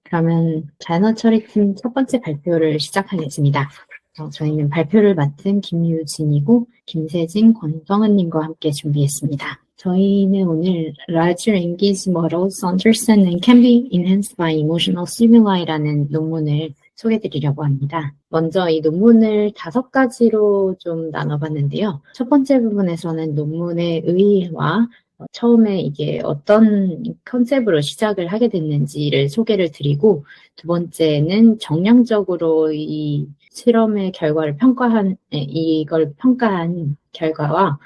그러면 자연어 처리팀 첫 번째 발표를 시작하겠습니다. 저희는 발표를 맡은 김유진이고 김세진, 권성은님과 함께 준비했습니다. 저희는 오늘 Large Language Models Understand and Can be Enhanced by Emotional Stimuli 라는 논문을 소개해드리려고 합니다. 먼저 이 논문을 5가지로 좀 나눠봤는데요. 첫 번째 부분에서는 논문의 의의와 처음에 이게 어떤 컨셉으로 시작을 하게 됐는지를 소개를 드리고, 두 번째는 정량적으로 이 실험의 결과를 이걸 평가한 결과와,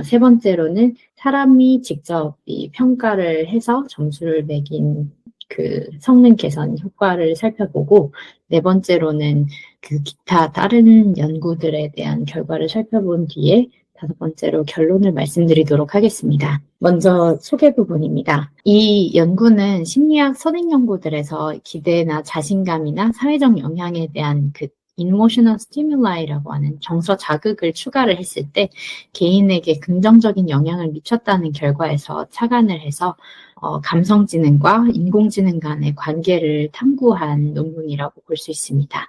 세 번째로는 사람이 직접 이 평가를 해서 점수를 매긴 그 성능 개선 효과를 살펴보고, 네 번째로는 그 기타 다른 연구들에 대한 결과를 살펴본 뒤에 5번째로 결론을 말씀드리도록 하겠습니다. 먼저 소개 부분입니다. 이 연구는 심리학 선행 연구들에서 기대나 자신감이나 사회적 영향에 대한 그 Emotional Stimuli 라고 하는 정서 자극을 추가를 했을 때 개인에게 긍정적인 영향을 미쳤다는 결과에서 착안을 해서 감성지능과 인공지능 간의 관계를 탐구한 논문이라고 볼 수 있습니다.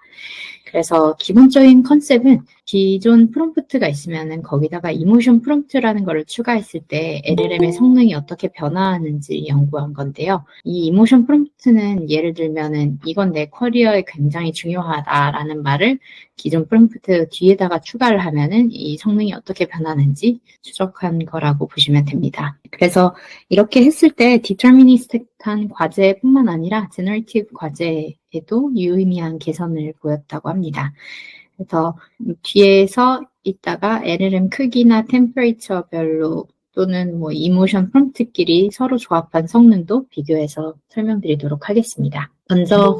그래서 기본적인 컨셉은 기존 프롬프트가 있으면은 거기다가 이모션 프롬프트라는 거를 추가했을 때 LLM의 성능이 어떻게 변화하는지 연구한 건데요. 이 이모션 프롬프트는 예를 들면은 이건 내 커리어에 굉장히 중요하다라는 말을 기존 프롬프트 뒤에다가 추가를 하면은 이 성능이 어떻게 변하는지 추적한 거라고 보시면 됩니다. 그래서 이렇게 했을 때 디터미니스틱한 과제뿐만 아니라 제너레이티브 과제에도 유의미한 개선을 보였다고 합니다. 그래서 뒤에서 있다가 LLM 크기나 템퍼레이처별로 또는 뭐 이모션 프롬프트끼리 서로 조합한 성능도 비교해서 설명드리도록 하겠습니다. 먼저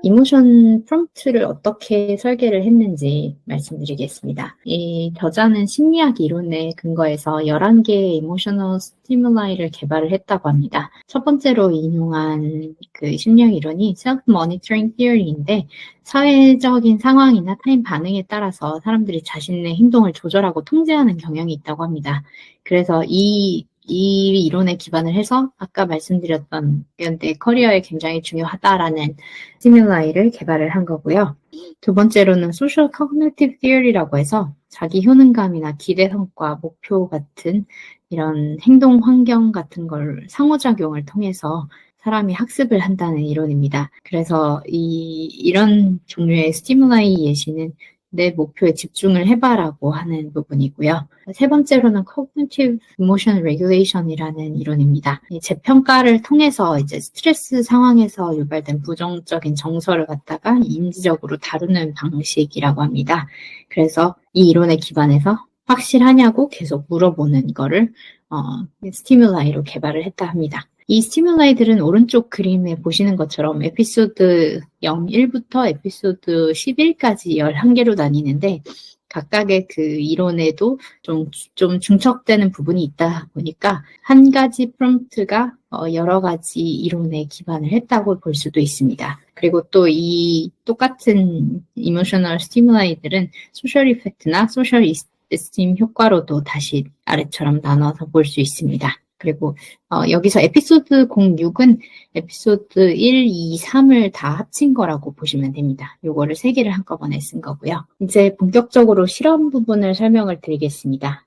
이모션 프롬프트를 어떻게 설계를 했는지 말씀드리겠습니다. 이 저자는 심리학 이론에 근거해서 11개의 이모셔널 스티뮬라이를 개발을 했다고 합니다. 첫 번째로 인용한 그 심리학 이론이 self-monitoring theory인데 사회적인 상황이나 타인 반응에 따라서 사람들이 자신의 행동을 조절하고 통제하는 경향이 있다고 합니다. 그래서 이 이론에 기반을 해서 아까 말씀드렸던 내 커리어에 굉장히 중요하다라는 스티뮬라이를 개발을 한 거고요. 두 번째로는 Social Cognitive Theory라고 해서 자기 효능감이나 기대 성과, 목표 같은 이런 행동 환경 같은 걸 상호작용을 통해서 사람이 학습을 한다는 이론입니다. 그래서 이런 종류의 스티뮬라이 예시는 내 목표에 집중을 해봐라고 하는 부분이고요. 세 번째로는 Cognitive Emotion Regulation이라는 이론입니다. 이 재평가를 통해서 이제 스트레스 상황에서 유발된 부정적인 정서를 갖다가 인지적으로 다루는 방식이라고 합니다. 그래서 이 이론에 기반해서 확실하냐고 계속 물어보는 거를 스티뮬라이로 개발을 했다 합니다. 이 스티뮬라이들은 오른쪽 그림에 보시는 것처럼 에피소드 01부터 에피소드 11까지 11개로 나뉘는데 각각의 그 이론에도 좀 중첩되는 부분이 있다 보니까 한 가지 프롬프트가 여러 가지 이론에 기반을 했다고 볼 수도 있습니다. 그리고 또 이 똑같은 이모셔널 스티뮬라이들은 소셜 이펙트나 소셜 에스팀 효과로도 다시 아래처럼 나눠서 볼 수 있습니다. 그리고 여기서 에피소드 06은 에피소드 1, 2, 3을 다 합친 거라고 보시면 됩니다. 요거를 3개를 한꺼번에 쓴 거고요. 이제 본격적으로 실험 부분을 설명을 드리겠습니다.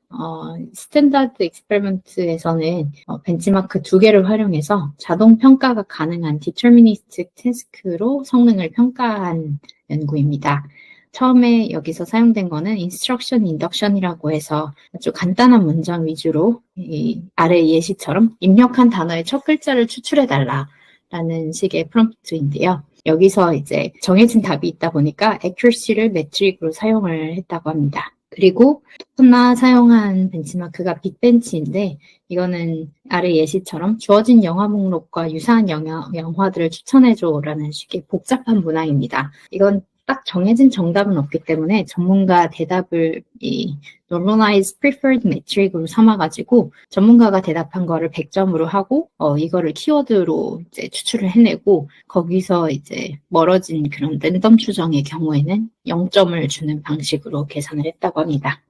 스탠다드 익스페리먼트에서는 벤치마크 2개를 활용해서 자동 평가가 가능한 디터미니스틱 태스크로 성능을 평가한 연구입니다. 처음에 여기서 사용된 거는 instruction induction이라고 해서 아주 간단한 문장 위주로 이 아래 예시처럼 입력한 단어의 첫 글자를 추출해달라라는 식의 프롬프트인데요. 여기서 이제 정해진 답이 있다 보니까 accuracy를 매트릭으로 사용을 했다고 합니다. 그리고 또 하나 사용한 벤치마크가 빅벤치인데 이거는 아래 예시처럼 주어진 영화 목록과 유사한 영화들을 추천해줘라는 식의 복잡한 문항입니다. 이건 딱 정해진 정답은 없기 때문에 전문가 대답을 이 Normalized Preferred Metric으로 삼아가지고 전문가가 대답한 거를 100점으로 하고 이거를 키워드로 이제 추출을 해내고 거기서 이제 멀어진 그런 랜덤 추정의 경우에는 0점을 주는 방식으로 계산을 했다고 합니다.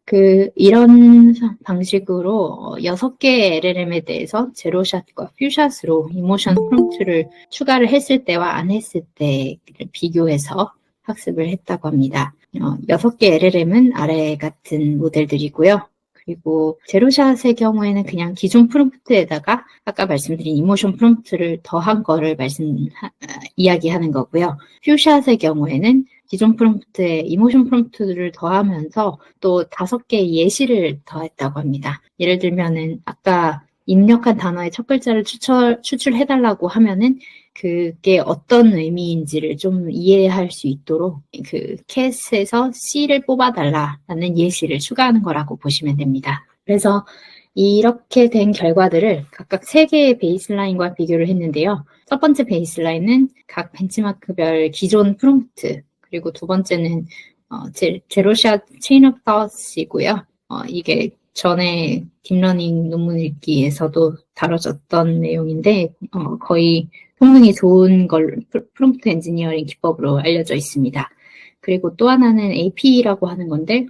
이런 방식으로 6개의 LLM에 대해서 제로샷과 퓨샷으로 이모션 프롬프트를 추가를 했을 때와 안 했을 때를 비교해서 학습을 했다고 합니다. 6개 LLM은 아래 같은 모델들이고요. 그리고 제로샷의 경우에는 그냥 기존 프롬프트에다가 아까 말씀드린 이모션 프롬프트를 더한 거를 이야기하는 거고요. 퓨샷의 경우에는 기존 프롬프트에 이모션 프롬프트를 더하면서 또 5개의 예시를 더했다고 합니다. 예를 들면은 아까 입력한 단어의 첫 글자를 추출해달라고 하면은 그게 어떤 의미인지를 좀 이해할 수 있도록 캣에서 C를 뽑아달라라는 예시를 추가하는 거라고 보시면 됩니다. 그래서 이렇게 된 결과들을 각각 3개의 베이스라인과 비교를 했는데요. 첫 번째 베이스라인은 각 벤치마크별 기존 프롬프트, 그리고 두 번째는 제로샷 체인 오브 థాట్이고요. 이게 전에 딥러닝 논문 읽기에서도 다뤄졌던 내용인데 거의 성능이 좋은 걸 프롬프트 엔지니어링 기법으로 알려져 있습니다. 그리고 또 하나는 AP라고 하는 건데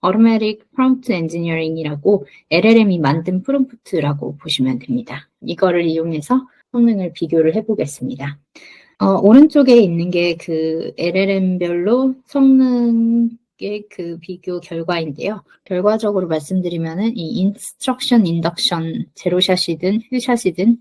Automatic Prompt Engineering이라고 LLM이 만든 프롬프트라고 보시면 됩니다. 이거를 이용해서 성능을 비교를 해보겠습니다. 오른쪽에 있는 게 그 LLM별로 성능의 그 비교 결과인데요. 결과적으로 말씀드리면은 이 인스트럭션 인덕션 제로샷이든 퓨샷이든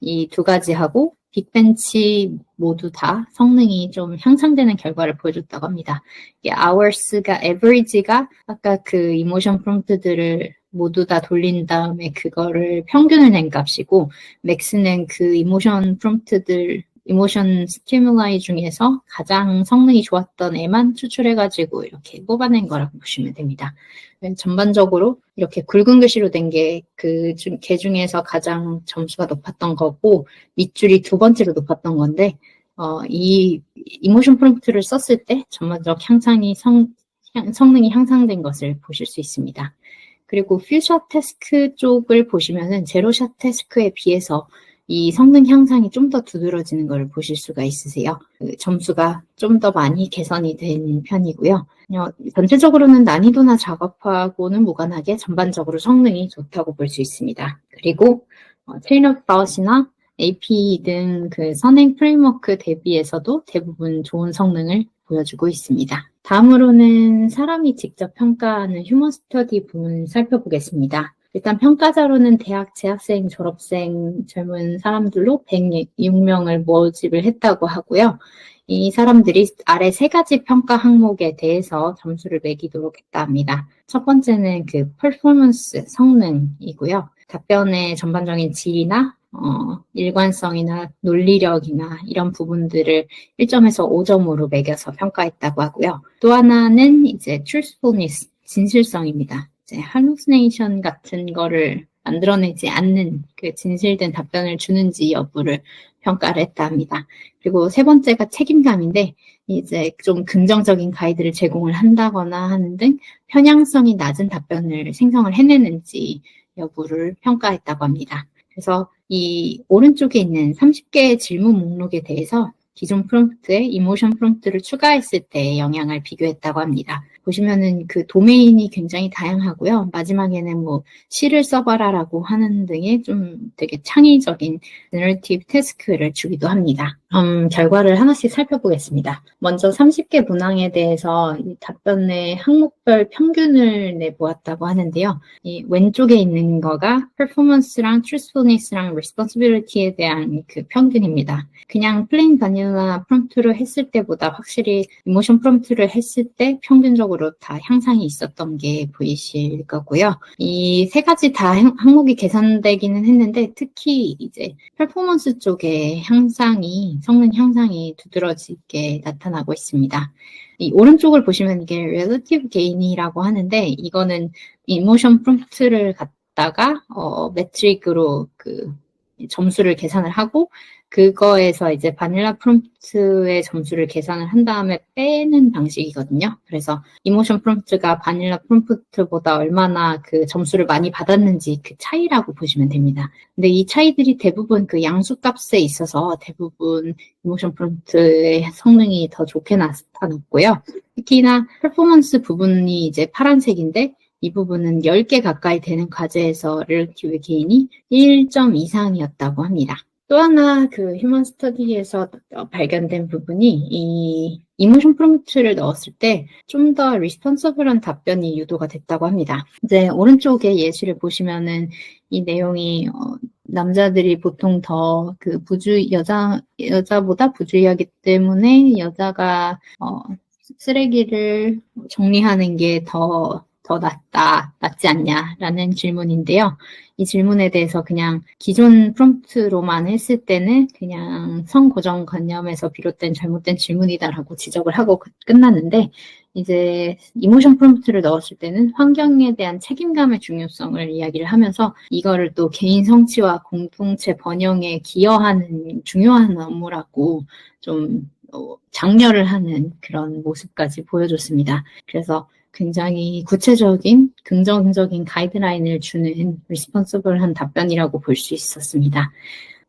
이 두 가지하고 빅벤치 모두 다 성능이 좀 향상되는 결과를 보여줬다고 합니다. hours가 average가 아까 그 이모션 프롬프트들을 모두 다 돌린 다음에 그거를 평균을 낸 값이고 max는 그 이모션 프롬프트들 이모션 스티뮬라이 중에서 가장 성능이 좋았던 애만 추출해가지고 이렇게 뽑아낸 거라고 보시면 됩니다. 전반적으로 이렇게 굵은 글씨로 된 게 걔 중에서 가장 점수가 높았던 거고 밑줄이 두 번째로 높았던 건데 이 이모션 프롬프트를 썼을 때 전반적 성능이 향상된 것을 보실 수 있습니다. 그리고 퓨샷 태스크 쪽을 보시면은 제로샷 태스크에 비해서 이 성능 향상이 좀 더 두드러지는 걸 보실 수가 있으세요. 점수가 좀 더 많이 개선이 된 편이고요. 전체적으로는 난이도나 작업하고는 무관하게 전반적으로 성능이 좋다고 볼 수 있습니다. 그리고 체인 오브 థాట్이나 AP 등 그 선행 프레임워크 대비해서도 대부분 좋은 성능을 보여주고 있습니다. 다음으로는 사람이 직접 평가하는 휴먼 스터디 부분 살펴보겠습니다. 일단 평가자로는 대학 재학생, 졸업생, 젊은 사람들로 106명을 모집을 했다고 하고요. 이 사람들이 아래 3가지 평가 항목에 대해서 점수를 매기도록 했다 합니다. 첫 번째는 그 퍼포먼스, 성능이고요. 답변의 전반적인 질이나 일관성이나 논리력이나 이런 부분들을 1점에서 5점으로 매겨서 평가했다고 하고요. 또 하나는 이제 truthfulness, 진실성입니다. 이제 hallucination 같은 거를 만들어내지 않는 그 진실된 답변을 주는지 여부를 평가를 했다 합니다. 그리고 세 번째가 책임감인데 이제 좀 긍정적인 가이드를 제공을 한다거나 하는 등 편향성이 낮은 답변을 생성을 해내는지 여부를 평가했다고 합니다. 그래서 이 오른쪽에 있는 30개의 질문 목록에 대해서 기존 프롬프트에 이모션 프롬프트를 추가했을 때의 영향을 비교했다고 합니다. 보시면은 그 도메인이 굉장히 다양하고요. 마지막에는 뭐 시를 써봐라라고 하는 등의 좀 되게 창의적인 제너러티브 태스크를 주기도 합니다. 결과를 하나씩 살펴보겠습니다. 먼저 30개 문항에 대해서 이 답변의 항목별 평균을 내보았다고 하는데요. 이 왼쪽에 있는 거가 performance랑 truthfulness랑 responsibility에 대한 그 평균입니다. 그냥 플레인 바닐라 프롬프트로 했을 때보다 확실히 이모션 프롬프트를 했을 때 평균적으로 다 향상이 있었던 게 보이실 거고요. 이 3가지 다 항목이 개선되기는 했는데 특히 이제 퍼포먼스 쪽의 성능 향상이 두드러지게 나타나고 있습니다. 이 오른쪽을 보시면 이게 relative gain이라고 하는데 이거는 이모션 프롬프트를 갖다가 매트릭으로 그 점수를 계산을 하고 그거에서 이제 바닐라 프롬프트의 점수를 계산을 한 다음에 빼는 방식이거든요. 그래서 이모션 프롬프트가 바닐라 프롬프트보다 얼마나 그 점수를 많이 받았는지 그 차이라고 보시면 됩니다. 근데 이 차이들이 대부분 그 양수값에 있어서 대부분 이모션 프롬프트의 성능이 더 좋게 나타났고요. 특히나 퍼포먼스 부분이 이제 파란색인데 이 부분은 10개 가까이 되는 과제에서 릴레이티브 게인이 1점 이상이었다고 합니다. 또 하나 그 휴먼 스터디에서 발견된 부분이 이 이모션 프롬프트를 넣었을 때 좀 더 리스폰서블한 답변이 유도가 됐다고 합니다. 이제 오른쪽에 예시를 보시면은 이 내용이 남자들이 보통 더 그 여자보다 부주의하기 때문에 여자가 쓰레기를 정리하는 게 더 낫지 않냐라는 질문인데요. 이 질문에 대해서 그냥 기존 프롬프트로만 했을 때는 그냥 성고정관념에서 비롯된 잘못된 질문이다라고 지적을 하고 끝났는데 이제 이모션 프롬프트를 넣었을 때는 환경에 대한 책임감의 중요성을 이야기를 하면서 이거를 또 개인 성취와 공동체 번영에 기여하는 중요한 업무라고 좀 장려를 하는 그런 모습까지 보여줬습니다. 그래서 굉장히 구체적인 긍정적인 가이드라인을 주는 리스폰서블한 답변이라고 볼 수 있었습니다.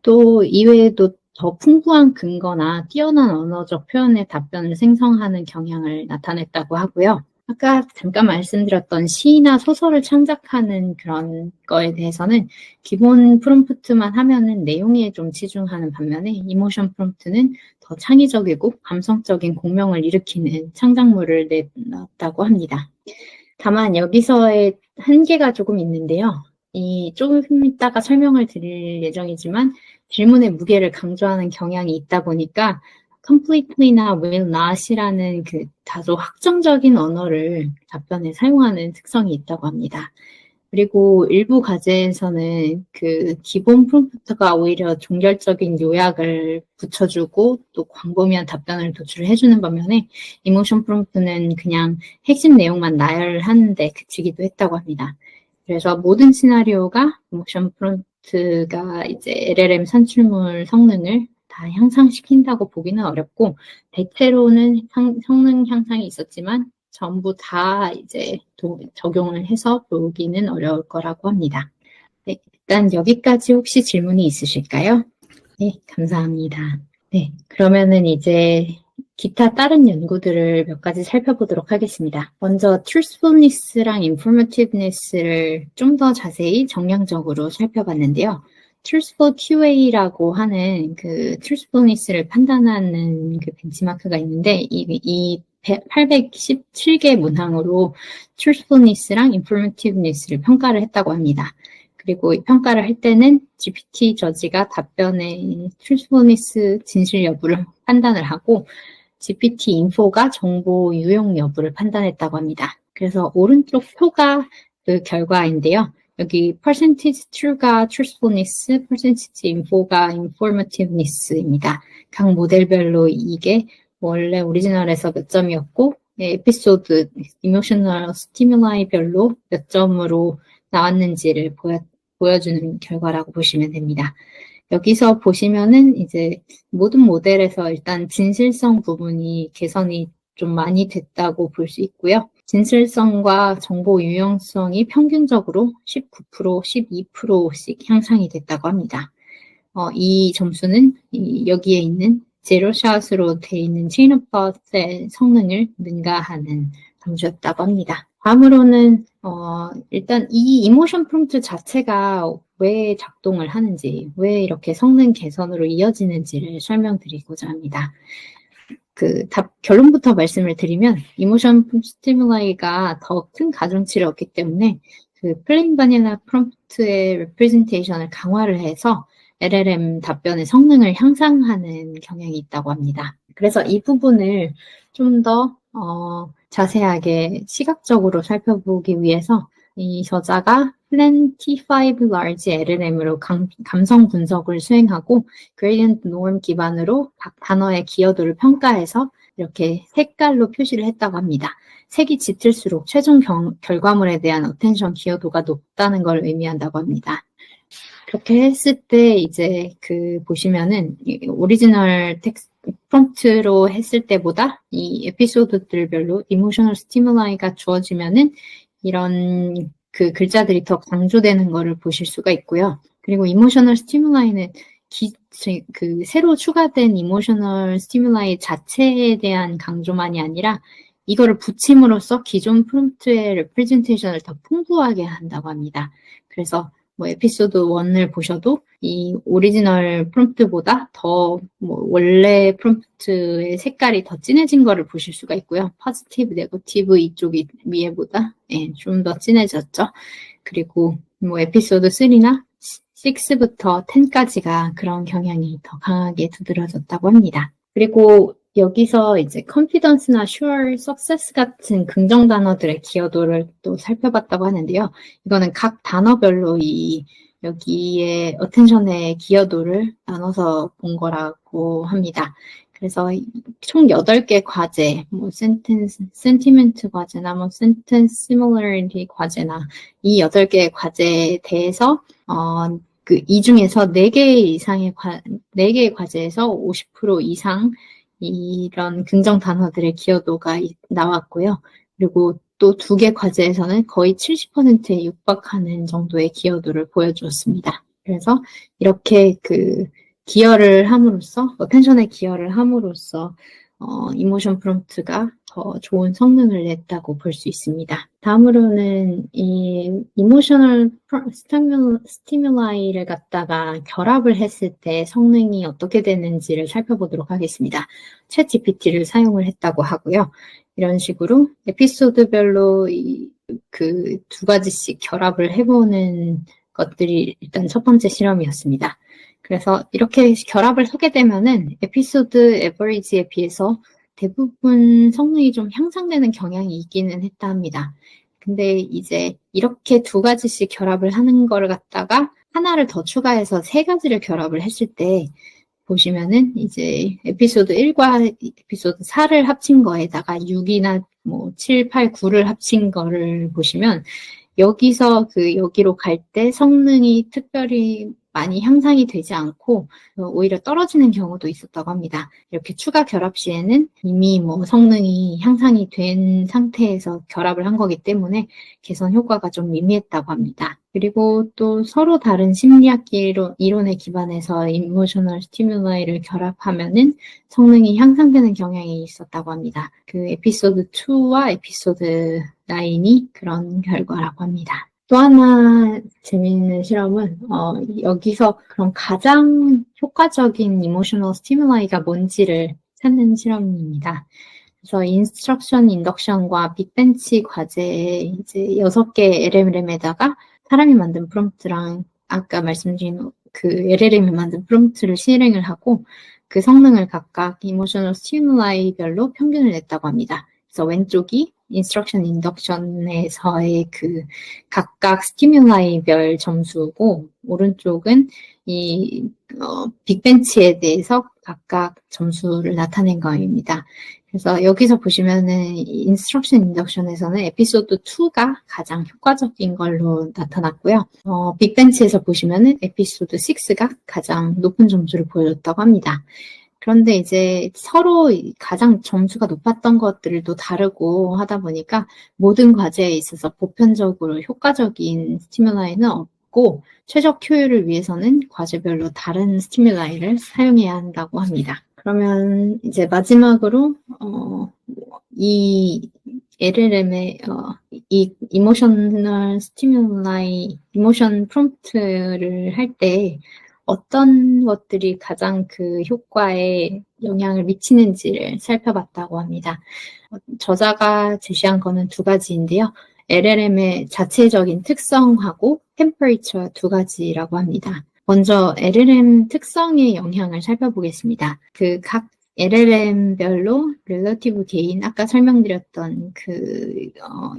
또 이외에도 더 풍부한 근거나 뛰어난 언어적 표현의 답변을 생성하는 경향을 나타냈다고 하고요. 아까 잠깐 말씀드렸던 시나 소설을 창작하는 그런 거에 대해서는 기본 프롬프트만 하면은 내용에 좀 치중하는 반면에 이모션 프롬프트는 더 창의적이고 감성적인 공명을 일으키는 창작물을 내놨다고 합니다. 다만 여기서의 한계가 조금 있는데요. 조금 이따가 설명을 드릴 예정이지만 질문의 무게를 강조하는 경향이 있다 보니까 completely나 will not이라는 그 다소 확정적인 언어를 답변에 사용하는 특성이 있다고 합니다. 그리고 일부 과제에서는 그 기본 프롬프트가 오히려 종결적인 요약을 붙여주고 또 광범위한 답변을 도출해주는 반면에 이모션 프롬프트는 그냥 핵심 내용만 나열하는 데 그치기도 했다고 합니다. 그래서 모든 시나리오가 이모션 프롬프트가 이제 LLM 산출물 성능을 다 향상시킨다고 보기는 어렵고 대체로는 성능 향상이 있었지만 전부 다 이제 적용을 해서 보기는 어려울 거라고 합니다. 네, 일단 여기까지 혹시 질문이 있으실까요? 네, 감사합니다. 네, 그러면은 이제 기타 다른 연구들을 몇 가지 살펴보도록 하겠습니다. 먼저 truthfulness랑 informativeness를 좀 더 자세히 정량적으로 살펴봤는데요. truthful QA라고 하는 그 truthfulness를 판단하는 그 벤치마크가 있는데 이 817개 문항으로 truthfulness랑 informativeness를 평가를 했다고 합니다. 그리고 이 평가를 할 때는 GPT 저지가 답변의 truthfulness 진실 여부를 판단을 하고 GPT info가 정보 유용 여부를 판단했다고 합니다. 그래서 오른쪽 표가 그 결과인데요. 여기 percentage true가 truthfulness, percentage info가 informativeness입니다. 각 모델별로 이게 원래 오리지널에서 몇 점이었고 에피소드, 이모셔널 스티뮬라이별로 몇 점으로 나왔는지를 보여주는 결과라고 보시면 됩니다. 여기서 보시면은 이제 모든 모델에서 일단 진실성 부분이 개선이 좀 많이 됐다고 볼 수 있고요. 진실성과 정보 유용성이 평균적으로 19%, 12%씩 향상이 됐다고 합니다. 이 점수는 여기에 있는 제로샷으로 되어 있는 체인오버의 성능을 능가하는 점수였다고 합니다. 다음으로는 일단 이 이모션 프롬프트 자체가 왜 작동을 하는지, 왜 이렇게 성능 개선으로 이어지는지를 설명드리고자 합니다. 결론부터 말씀을 드리면 이모션 스티뮬라이가 더 큰 가중치를 얻기 때문에 그 플레인 바닐라 프롬프트의 레프레젠테이션을 강화를 해서 LLM 답변의 성능을 향상하는 경향이 있다고 합니다. 그래서 이 부분을 좀 더 자세하게 시각적으로 살펴보기 위해서 이 저자가 Plan T5 Large LLM으로 감성 분석을 수행하고 Gradient Norm 기반으로 각 단어의 기여도를 평가해서 이렇게 색깔로 표시를 했다고 합니다. 색이 짙을수록 최종 결과물에 대한 어텐션 기여도가 높다는 걸 의미한다고 합니다. 그렇게 했을 때 이제 보시면은 오리지널 텍스트 프롬프트로 했을 때보다 이 에피소드들별로 이모셔널 스티뮬라이가 주어지면은 이런 글자들이 더 강조되는 거를 보실 수가 있고요. 그리고 이모셔널 스티뮬라이는 새로 추가된 이모셔널 스티뮬라이 자체에 대한 강조만이 아니라 이거를 붙임으로써 기존 프롬프트의 레프레젠테이션을 더 풍부하게 한다고 합니다. 그래서 에피소드 1을 보셔도 이 오리지널 프롬프트보다 더 원래 프롬프트의 색깔이 더 진해진 거를 보실 수가 있고요. 포지티브, 네거티브 이쪽이 위에보다 좀 더 진해졌죠. 그리고 에피소드 3나 6부터 10까지가 그런 경향이 더 강하게 두드러졌다고 합니다. 그리고 여기서 이제 confidence나 sure, success 같은 긍정 단어들의 기여도를 또 살펴봤다고 하는데요. 이거는 각 단어별로 여기에 attention의 기여도를 나눠서 본 거라고 합니다. 그래서 총 8개 과제, sentiment 과제나 sentence similarity 과제나 이 8개의 과제에 대해서 이 중에서 4개의 과제에서 50% 이상 이런 긍정 단어들의 기여도가 나왔고요. 그리고 또 2개 과제에서는 거의 70%에 육박하는 정도의 기여도를 보여주었습니다. 그래서 이렇게 기여를 함으로써, 텐션에 기여를 함으로써 이모션 프롬프트가 더 좋은 성능을 냈다고 볼 수 있습니다. 다음으로는 이 이모셔널 스티뮬라이를 갖다가 결합을 했을 때 성능이 어떻게 되는지를 살펴보도록 하겠습니다. 챗 GPT를 사용을 했다고 하고요. 이런 식으로 에피소드별로 그 2가지씩 결합을 해보는 것들이 일단 첫 번째 실험이었습니다. 그래서 이렇게 결합을 하게 되면은 에피소드 에버리지에 비해서 대부분 성능이 좀 향상되는 경향이 있기는 했다 합니다. 근데 이제 이렇게 2가지씩 결합을 하는 거를 갖다가 하나를 더 추가해서 3가지를 결합을 했을 때 보시면은 이제 에피소드 1과 에피소드 4를 합친 거에다가 6이나 7, 8, 9를 합친 거를 보시면 여기서 여기로 갈 때 성능이 특별히 많이 향상이 되지 않고 오히려 떨어지는 경우도 있었다고 합니다. 이렇게 추가 결합 시에는 이미 성능이 향상이 된 상태에서 결합을 한 거기 때문에 개선 효과가 좀 미미했다고 합니다. 그리고 또 서로 다른 심리학 이론에 기반해서 이모셔널 스티뮬라이를 결합하면은 성능이 향상되는 경향이 있었다고 합니다. 에피소드 2와 에피소드 9이 그런 결과라고 합니다. 또 하나 재미있는 실험은 여기서 그럼 가장 효과적인 이모셔널 스티뮬라이가 뭔지를 찾는 실험입니다. 그래서 인스트럭션 인덕션과 빅벤치 과제에 이제 6개 LLM에다가 사람이 만든 프롬프트랑 아까 말씀드린 LLM이 만든 프롬프트를 실행을 하고 그 성능을 각각 이모셔널 스티뮬라이별로 평균을 냈다고 합니다. 그래서 왼쪽이 인스트럭션 인덕션에서의 각각 스티뮬라이별 점수고 오른쪽은 빅벤치에 대해서 각각 점수를 나타낸 거입니다. 그래서 여기서 보시면은 인스트럭션 인덕션에서는 에피소드 2가 가장 효과적인 걸로 나타났고요. 빅벤치에서 보시면은 에피소드 6가 가장 높은 점수를 보여줬다고 합니다. 그런데 이제 서로 가장 점수가 높았던 것들도 다르고 하다 보니까 모든 과제에 있어서 보편적으로 효과적인 스티뮬라이는 없고 최적 효율을 위해서는 과제별로 다른 스티뮬라이를 사용해야 한다고 합니다. 그러면 이제 마지막으로 이 LLM의 이 이모셔널 스티뮬라이, 이모션 프롬프트를 할 때 어떤 것들이 가장 효과에 영향을 미치는지를 살펴봤다고 합니다. 저자가 제시한 거는 2가지인데요. LLM의 자체적인 특성하고 temperature 2가지라고 합니다. 먼저 LLM 특성의 영향을 살펴보겠습니다. 각 LLM별로 relative gain, 아까 설명드렸던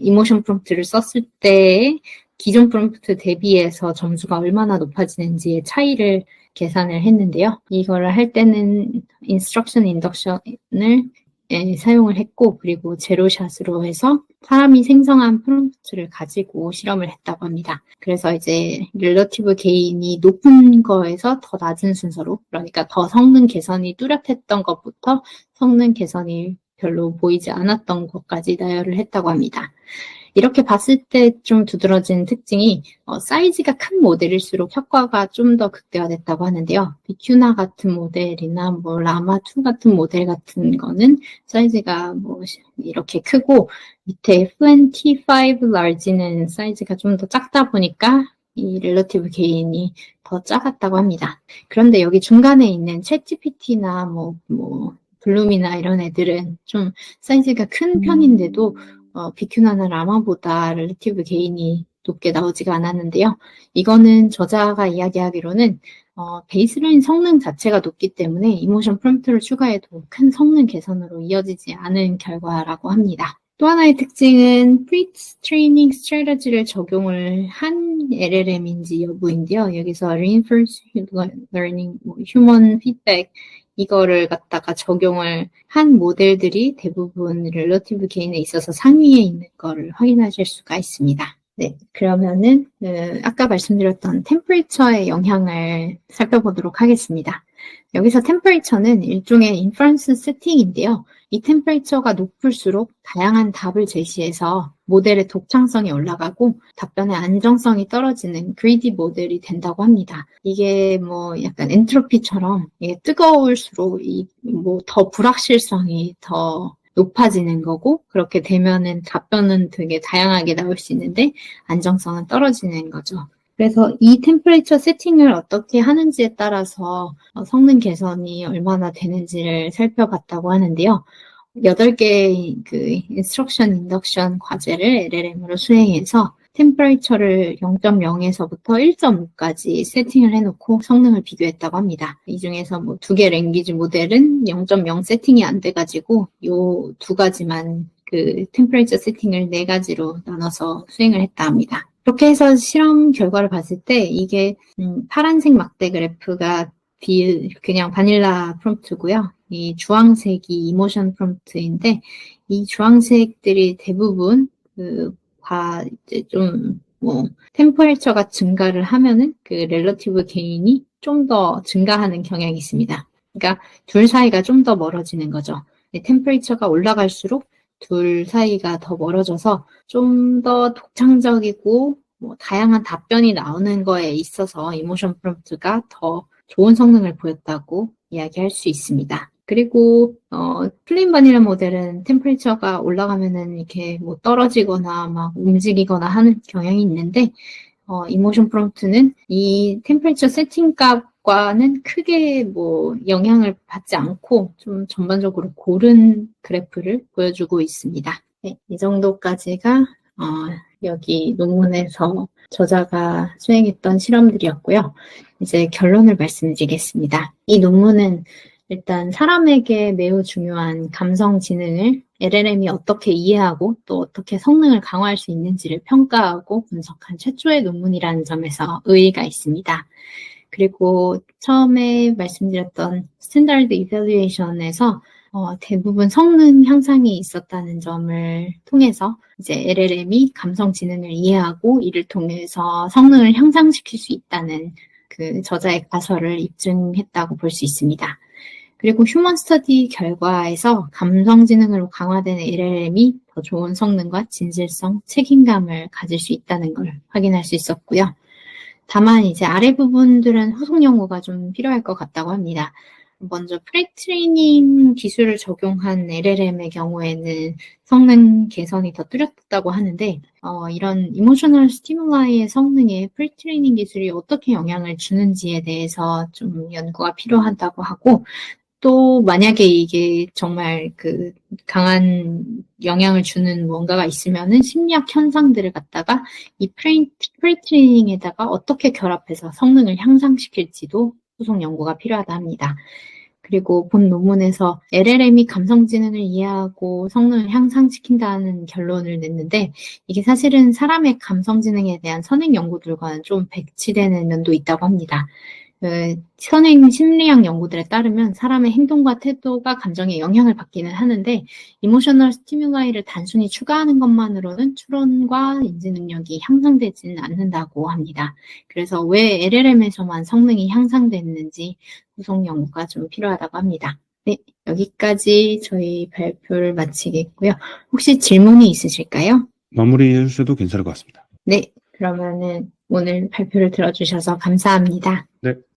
이모션 프롬프트를 썼을 때 기존 프롬프트 대비해서 점수가 얼마나 높아지는지의 차이를 계산을 했는데요. 이거를 할 때는 인스트럭션 인덕션을 사용을 했고, 그리고 제로샷으로 해서 사람이 생성한 프롬프트를 가지고 실험을 했다고 합니다. 그래서 이제 릴러티브 게인이 높은 거에서 더 낮은 순서로, 그러니까 더 성능 개선이 뚜렷했던 것부터 성능 개선이 별로 보이지 않았던 것까지 나열을 했다고 합니다. 이렇게 봤을 때 좀 두드러진 특징이 사이즈가 큰 모델일수록 효과가 좀 더 극대화됐다고 하는데요. 비큐나 같은 모델이나 뭐 라마2 같은 모델 같은 거는 사이즈가 뭐 이렇게 크고 밑에 FNT5 large는 사이즈가 좀 더 작다 보니까 이 릴러티브 게인이 더 작았다고 합니다. 그런데 여기 중간에 있는 챗GPT나 뭐 블룸이나 이런 애들은 좀 사이즈가 큰 편인데도 비큐나나 라마보다 릴러티브 게인이 높게 나오지가 않았는데요. 이거는 저자가 이야기하기로는 베이스라인 성능 자체가 높기 때문에 이모션 프롬프트를 추가해도 큰 성능 개선으로 이어지지 않은 결과라고 합니다. 또 하나의 특징은 프리-트레이닝 스트래티지를 적용을 한 LLM인지 여부인데요. 여기서 Reinforcement Learning, Human Feedback 이거를 갖다가 적용을 한 모델들이 대부분 릴러티브 게인에 있어서 상위에 있는 거를 확인하실 수가 있습니다. 네, 그러면은 아까 말씀드렸던 템퍼레이처의 영향을 살펴보도록 하겠습니다. 여기서 템퍼레이처는 일종의 인퍼런스 세팅인데요. 이 템퍼레이처가 높을수록 다양한 답을 제시해서 모델의 독창성이 올라가고 답변의 안정성이 떨어지는 그리디 모델이 된다고 합니다. 이게 뭐 약간 엔트로피처럼 이게 뜨거울수록 뭐 더 불확실성이 더 높아지는 거고 그렇게 되면은 답변은 되게 다양하게 나올 수 있는데 안정성은 떨어지는 거죠. 그래서 이 템퍼레이처 세팅을 어떻게 하는지에 따라서 성능 개선이 얼마나 되는지를 살펴봤다고 하는데요. 8개의 그 인스트럭션 인덕션 과제를 LLM으로 수행해서 템퍼레이처를 0.0에서부터 1.5까지 세팅을 해놓고 성능을 비교했다고 합니다. 이 중에서 뭐 2개 랭귀지 모델은 0.0 세팅이 안 돼가지고 요 2가지만 그 템퍼레이처 세팅을 4가지로 나눠서 수행을 했다 합니다. 그렇게 해서 실험 결과를 봤을 때 이게 파란색 막대 그래프가 그냥 바닐라 프롬프트고요. 이 주황색이 이모션 프롬프트인데 이 주황색들이 대부분 이제 좀 템퍼레이처가 증가를 하면은 그 렐러티브 게인이 좀 더 증가하는 경향이 있습니다. 그러니까 둘 사이가 좀 더 멀어지는 거죠. 템퍼레이처가 올라갈수록 둘 사이가 더 멀어져서 좀 더 독창적이고 다양한 답변이 나오는 거에 있어서 이모션 프롬프트가 더 좋은 성능을 보였다고 이야기할 수 있습니다. 그리고 플레인 바닐라 모델은 템퍼레이처가 올라가면은 이렇게 뭐 떨어지거나 막 움직이거나 하는 경향이 있는데 이모션 프롬프트는 이 템퍼레이처 세팅 값과는 크게 뭐 영향을 받지 않고 좀 전반적으로 고른 그래프를 보여주고 있습니다. 네, 이 정도까지가 여기 논문에서 저자가 수행했던 실험들이었고요. 이제 결론을 말씀드리겠습니다. 이 논문은 일단 사람에게 매우 중요한 감성 지능을 LLM이 어떻게 이해하고 또 어떻게 성능을 강화할 수 있는지를 평가하고 분석한 최초의 논문이라는 점에서 의의가 있습니다. 그리고 처음에 말씀드렸던 스탠다드 이밸루에이션에서 대부분 성능 향상이 있었다는 점을 통해서 이제 LLM이 감성 지능을 이해하고 이를 통해서 성능을 향상시킬 수 있다는 그 저자의 가설을 입증했다고 볼 수 있습니다. 그리고 휴먼 스터디 결과에서 감성 지능으로 강화된 LLM이 더 좋은 성능과 진실성, 책임감을 가질 수 있다는 걸 확인할 수 있었고요. 다만 이제 아래 부분들은 후속 연구가 좀 필요할 것 같다고 합니다. 먼저 프리트레이닝 기술을 적용한 LLM의 경우에는 성능 개선이 더 뚜렷하다고 하는데 이런 이모셔널 스티뮬라이의 성능에 프리트레이닝 기술이 어떻게 영향을 주는지에 대해서 좀 연구가 필요하다고 하고 또 만약에 이게 정말 그 강한 영향을 주는 뭔가가 있으면은 심리학 현상들을 갖다가 이 프리트레이닝에다가 어떻게 결합해서 성능을 향상시킬지도 후속 연구가 필요하다 합니다. 그리고 본 논문에서 LLM이 감성지능을 이해하고 성능을 향상시킨다는 결론을 냈는데 이게 사실은 사람의 감성지능에 대한 선행 연구들과는 좀 배치되는 면도 있다고 합니다. 선행 심리학 연구들에 따르면 사람의 행동과 태도가 감정에 영향을 받기는 하는데 이모셔널 스티뮬라이를 단순히 추가하는 것만으로는 추론과 인지 능력이 향상되지는 않는다고 합니다. 그래서 왜 LLM에서만 성능이 향상됐는지 후속 연구가 좀 필요하다고 합니다. 네, 여기까지 저희 발표를 마치겠고요. 혹시 질문이 있으실까요? 마무리해 주셔도 괜찮을 것 같습니다. 네, 그러면은 오늘 발표를 들어주셔서 감사합니다. 네.